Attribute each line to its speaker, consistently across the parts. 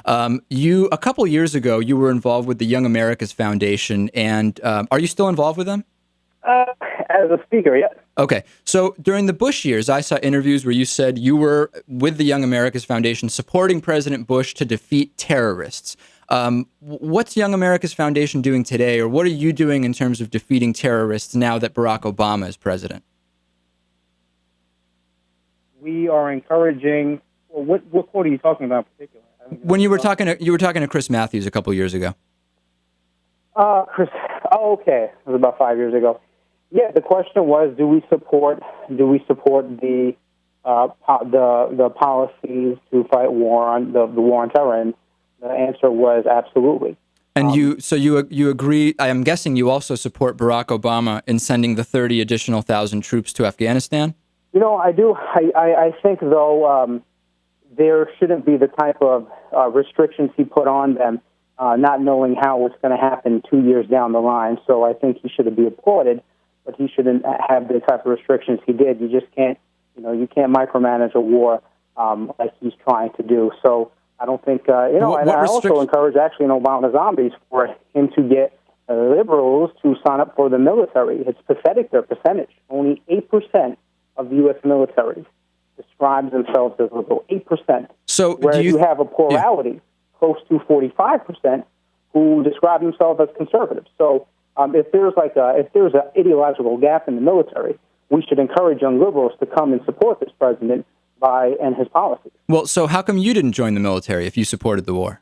Speaker 1: A couple years ago, you were involved with the Young America's Foundation, and are you still involved with them?
Speaker 2: As a speaker, yes.
Speaker 1: Okay. So during the Bush years, I saw interviews where you said you were with the Young America's Foundation supporting President Bush to defeat terrorists. What's Young America's Foundation doing today, or what are you doing in terms of defeating terrorists now that Barack Obama is president?
Speaker 2: We are encouraging. Well, what quote are you talking about in particular?
Speaker 1: When you were talking to Chris Matthews a couple years ago.
Speaker 2: Chris. Oh, okay. It was about 5 years ago. Yeah, the question was, do we support the policies to fight the war on terror? And the answer was absolutely.
Speaker 1: And you agree? I am guessing you also support Barack Obama in sending the 30 additional thousand troops to Afghanistan.
Speaker 2: I do. I think though there shouldn't be the type of restrictions he put on them, not knowing how it's going to happen 2 years down the line. So I think he should be applauded. But he shouldn't have the type of restrictions he did. You just can't, you can't micromanage a war like he's trying to do. So I don't think, and I also encourage actually in Obama Zombies for him to get liberals to sign up for the military. It's pathetic, their percentage. Only 8% of the U.S. military describes themselves as liberal. 8%.
Speaker 1: So
Speaker 2: whereas you have a plurality, close to 45%, who describe themselves as conservative. So if there's an ideological gap in the military, we should encourage young liberals to come and support this president and his policies.
Speaker 1: Well, so how come you didn't join the military if you supported the war?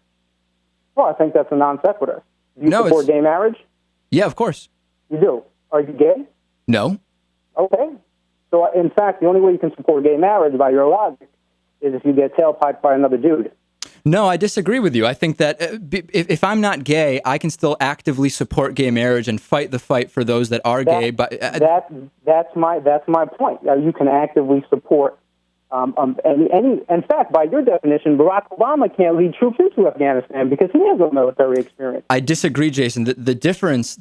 Speaker 2: Well, I think that's a non sequitur. Do you support gay marriage?
Speaker 1: Yeah, of course.
Speaker 2: You do. Are you gay?
Speaker 1: No.
Speaker 2: Okay. So, in fact, the only way you can support gay marriage by your logic is if you get tailpiped by another dude.
Speaker 1: No, I disagree with you. I think that if I'm not gay, I can still actively support gay marriage and fight the fight for those that are gay. But
Speaker 2: that's my point. You can actively support. In fact, by your definition, Barack Obama can't lead troops into Afghanistan because he has no military experience.
Speaker 1: I disagree, Jason. The difference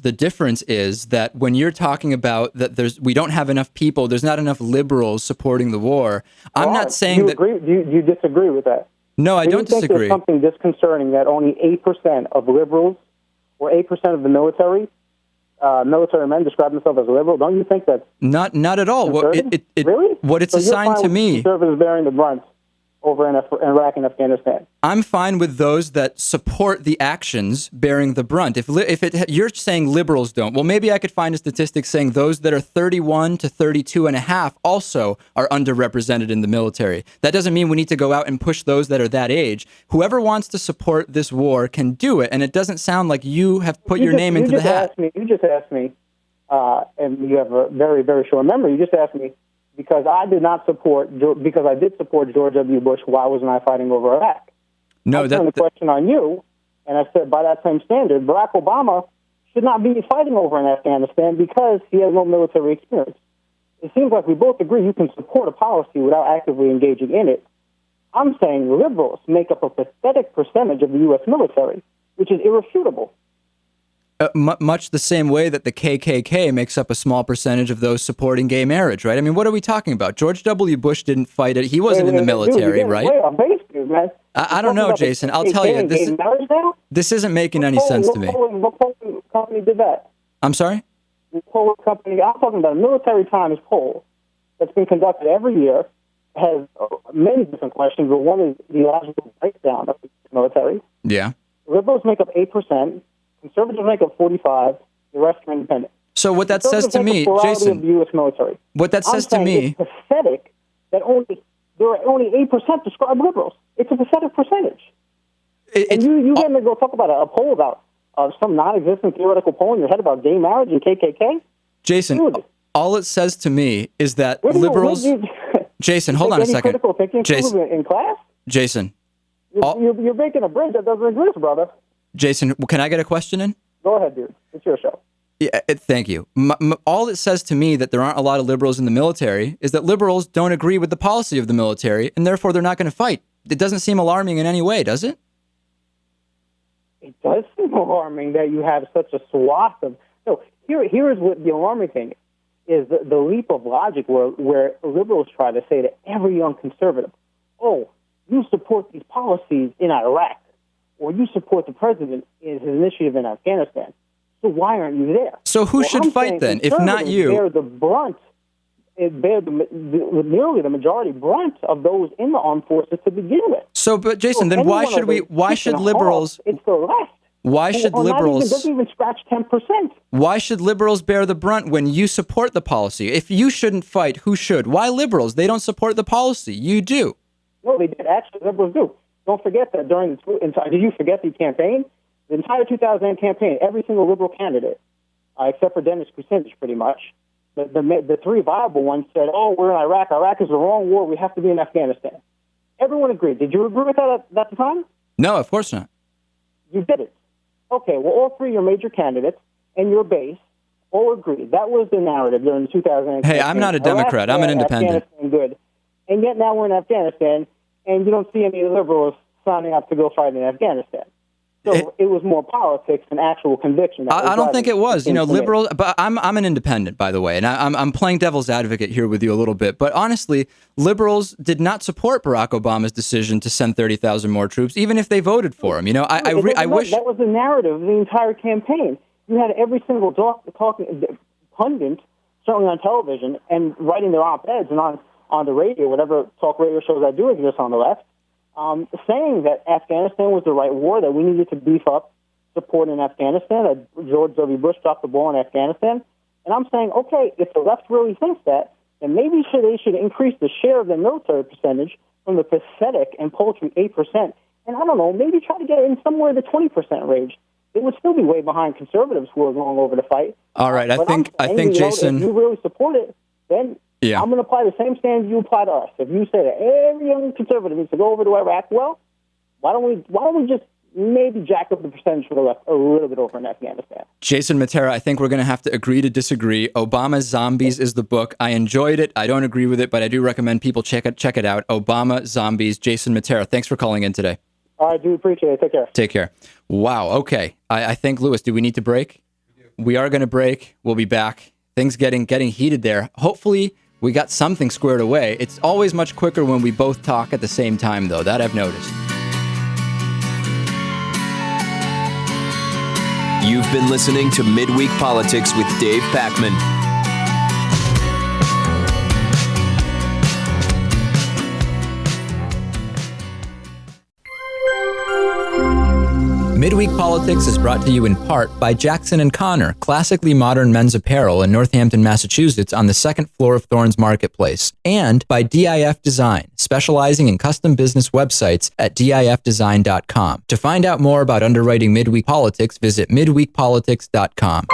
Speaker 1: is that when you're talking about that we don't have enough people, there's not enough liberals supporting the war. I'm not saying that.
Speaker 2: Do you disagree with that?
Speaker 1: No, I don't disagree.
Speaker 2: There's something disconcerting that only 8% of liberals or 8% of the military men describe themselves as liberal. Don't you think that's
Speaker 1: not at all?
Speaker 2: Really?
Speaker 1: What it's assigned to me.
Speaker 2: Conservatives bearing the brunt over in Iraq and Afghanistan.
Speaker 1: I'm fine with those that support the actions bearing the brunt. If you're saying liberals don't, well, maybe I could find a statistic saying those that are 31 to 32 and a half also are underrepresented in the military. That doesn't mean we need to go out and push those that are that age. Whoever wants to support this war can do it, and it doesn't sound like you have put your name into the hat.
Speaker 2: You just asked me, and you have a very, very short memory. You just asked me, because I did support George W. Bush, why wasn't I fighting over Iraq?
Speaker 1: No,
Speaker 2: I turned the question on you, and I said, by that same standard, Barack Obama should not be fighting over in Afghanistan because he has no military experience. It seems like we both agree you can support a policy without actively engaging in it. I'm saying liberals make up a pathetic percentage of the U.S. military, which is irrefutable.
Speaker 1: Much the same way that the KKK makes up a small percentage of those supporting gay marriage, right? I mean, what are we talking about? George W. Bush didn't fight it. He wasn't in the military, right? I don't know, Jason. I'll tell you, this isn't making any sense to me.
Speaker 2: What polling company did that?
Speaker 1: I'm sorry?
Speaker 2: The polling company, I'm talking about a Military Times poll that's been conducted every year, has many different questions, but one is the logical breakdown of the military.
Speaker 1: Yeah.
Speaker 2: Liberals make up 8%. Conservatives make up 45%, the rest are independent.
Speaker 1: So what that says to me, Jason,
Speaker 2: of the U.S. military.
Speaker 1: What that says to me,
Speaker 2: it's pathetic that there are only 8% describe liberals. It's a pathetic percentage. And you had me go talk about a poll about some non-existent theoretical poll in your head about gay marriage and KKK?
Speaker 1: Jason, all it says to me is that liberals... Jason, hold on a second.
Speaker 2: Critical thinking in class?
Speaker 1: Jason.
Speaker 2: You're making a bridge that doesn't exist, brother.
Speaker 1: Jason, can I get a question in?
Speaker 2: Go ahead, dude. It's your show.
Speaker 1: Yeah, thank you. All it says to me that there aren't a lot of liberals in the military is that liberals don't agree with the policy of the military, and therefore they're not going to fight. It doesn't seem alarming in any way, does it?
Speaker 2: It does seem alarming that you have such a swath of... No, here is what the alarming thing is the leap of logic where liberals try to say to every young conservative, oh, you support these policies in Iraq. or you support the president in his initiative in Afghanistan. So why aren't you there?
Speaker 1: So who should fight then, if not you?
Speaker 2: Bear the brunt. Nearly the majority brunt of those in the armed forces to begin with.
Speaker 1: So, but Jason, then why should liberals?
Speaker 2: It's the left.
Speaker 1: Why should liberals?
Speaker 2: Doesn't even scratch 10%.
Speaker 1: Why should liberals bear the brunt when you support the policy? If you shouldn't fight, who should? Why liberals? They don't support the policy. You do.
Speaker 2: No, they did. Actually, liberals do. Don't forget that during the did you forget the campaign? The entire 2008 campaign, every single liberal candidate, except for Dennis Kucinich, pretty much, the three viable ones said, "Oh, we're in Iraq. Iraq is the wrong war. We have to be in Afghanistan." Everyone agreed. Did you agree with that at the time?
Speaker 1: No, of course not.
Speaker 2: You didn't. Okay, well, all three of your major candidates and your base all agreed. That was the narrative during the 2008 campaign.
Speaker 1: Hey, I'm not a Democrat. I'm an independent.
Speaker 2: Afghanistan good. And yet now we're in Afghanistan, and you don't see any liberals signing up to go fight in Afghanistan. So it was more politics than actual conviction.
Speaker 1: I don't think it was. You know, liberals. But I'm an independent, by the way, and I'm playing devil's advocate here with you a little bit. But honestly, liberals did not support Barack Obama's decision to send 30,000 more troops, even if they voted for him. You know, I wish
Speaker 2: that was the narrative of the entire campaign. You had every single pundit, certainly on television, and writing their op-eds and on the radio, whatever talk radio shows that do exist on the left. Saying that Afghanistan was the right war, that we needed to beef up support in Afghanistan, that George W. Bush dropped the ball in Afghanistan. And I'm saying, okay, if the left really thinks that, then maybe they should increase the share of the military percentage from the pathetic and paltry 8%. And I don't know, maybe try to get it in somewhere in the 20% range. It would still be way behind conservatives who are going over to fight.
Speaker 1: All right, I think Jason,
Speaker 2: if you really support it, then
Speaker 1: yeah.
Speaker 2: I'm going to apply the same standards you apply to us. If you say that every young conservative needs to go over to Iraq, well, why don't we just maybe jack up the percentage for the left a little bit over in Afghanistan?
Speaker 1: Jason Mattera, I think we're going to have to agree to disagree. Obama's Zombies is the book. I enjoyed it. I don't agree with it, but I do recommend people check it out. Obama Zombies. Jason Mattera, thanks for calling in today.
Speaker 2: I do appreciate it. Take care.
Speaker 1: Take care. Wow. Okay. I think, Lewis, do we need to break? We are going to break. We'll be back. Things getting heated there. Hopefully, we got something squared away. It's always much quicker when we both talk at the same time, though. That I've noticed.
Speaker 3: You've been listening to Midweek Politics with Dave Pakman.
Speaker 1: Midweek Politics is brought to you in part by Jackson & Connor, classically modern men's apparel in Northampton, Massachusetts on the second floor of Thorne's Marketplace, and by DIF Design, specializing in custom business websites at difdesign.com. To find out more about underwriting Midweek Politics, visit midweekpolitics.com.